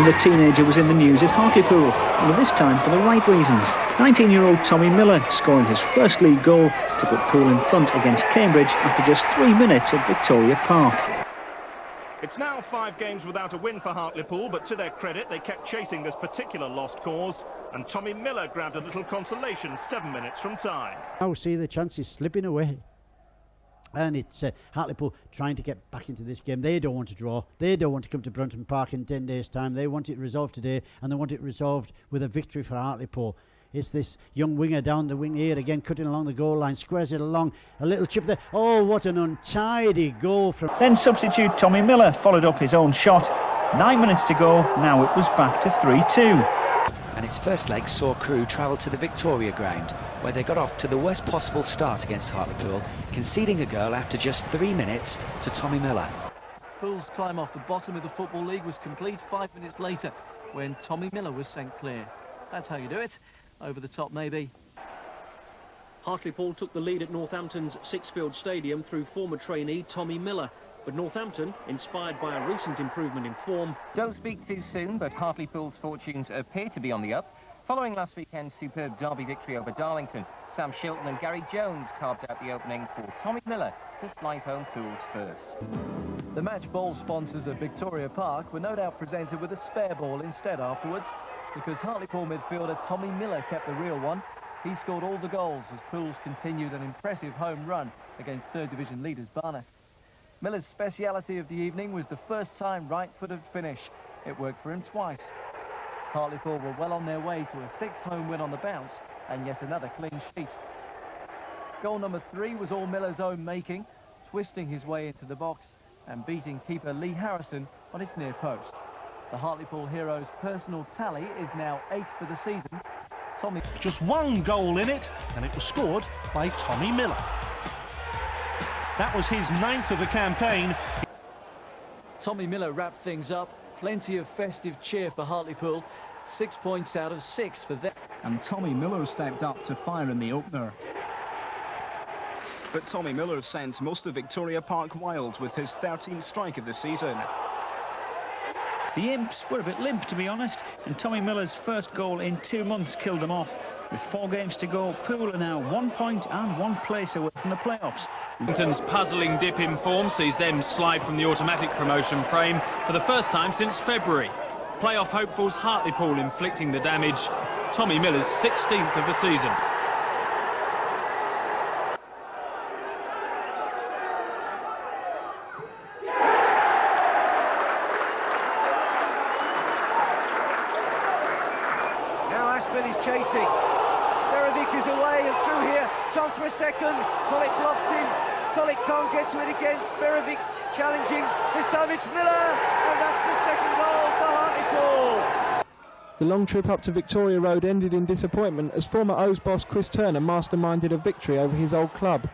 Another teenager was in the news at Hartlepool, and this time for the right reasons. 19-year-old Tommy Miller scoring his first league goal to put Poole in front against Cambridge after just 3 minutes at Victoria Park. It's now 5 games without a win for Hartlepool, but to their credit, they kept chasing this particular lost cause, and Tommy Miller grabbed a little consolation 7 minutes from time. I see the chances slipping away. And it's Hartlepool trying to get back into this game. They don't want to draw. They don't want to come to Brunton Park in 10 days' time. They want it resolved today, and they want it resolved with a victory for Hartlepool. It's this young winger down the wing here again, cutting along the goal line, squares it along, a little chip there. Oh, what an untidy goal from... Then substitute Tommy Miller followed up his own shot. 9 minutes to go, now it was back to 3-2. And its first leg saw Crewe travel to the Victoria ground, where they got off to the worst possible start against Hartlepool, conceding a goal after just 3 minutes to Tommy Miller. Poole's climb off the bottom of the Football League was complete 5 minutes later, when Tommy Miller was sent clear. That's how you do it. Over the top, maybe. Hartlepool took the lead at Northampton's Sixfield Stadium through former trainee Tommy Miller. But Northampton, inspired by a recent improvement in form... Don't speak too soon, but Hartlepool's fortunes appear to be on the up. Following last weekend's superb derby victory over Darlington, Sam Shilton and Gary Jones carved out the opening for Tommy Miller to slice home Poole's first. The match ball sponsors of Victoria Park were no doubt presented with a spare ball instead afterwards, because Hartlepool midfielder Tommy Miller kept the real one. He scored all the goals as Poole's continued an impressive home run against third division leaders Barnet. Miller's speciality of the evening was the first-time right-footed finish. It worked for him twice. Hartlepool were well on their way to a 6th home win on the bounce and yet another clean sheet. Goal number 3 was all Miller's own making, twisting his way into the box and beating keeper Lee Harrison on his near post. The Hartlepool hero's personal tally is now 8 for the season. Tommy... Just one goal in it, and it was scored by Tommy Miller. That was his 9th of the campaign. Tommy Miller wrapped things up. Plenty of festive cheer for Hartlepool. 6 points out of 6 for them. And Tommy Miller stepped up to fire in the opener. But Tommy Miller sent most of Victoria Park wild with his 13th strike of the season. The Imps were a bit limp, to be honest, and Tommy Miller's first goal in 2 months killed them off. With 4 games to go, Poole are now 1 point and 1 place away from the playoffs. Darlington's puzzling dip in form sees them slide from the automatic promotion frame for the first time since February. Playoff hopefuls Hartlepool inflicting the damage. Tommy Miller's 16th of the season. Now Ashman is chasing. Sperovic is away and through here. Chance for a second. Collett blocks him. Collett can't get to it again. Sperovic challenging. This time it's Miller. And that's the second goal for Hartlepool. The long trip up to Victoria Road ended in disappointment as former O's boss Chris Turner masterminded a victory over his old club.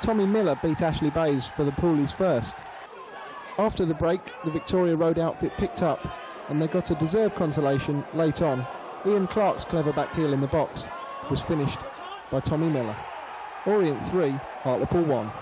Tommy Miller beat Ashley Bays for the Poolies first. After the break, the Victoria Road outfit picked up and they got a deserved consolation late on. Ian Clark's clever back heel in the box was finished by Tommy Miller. Orient 3, Hartlepool 1.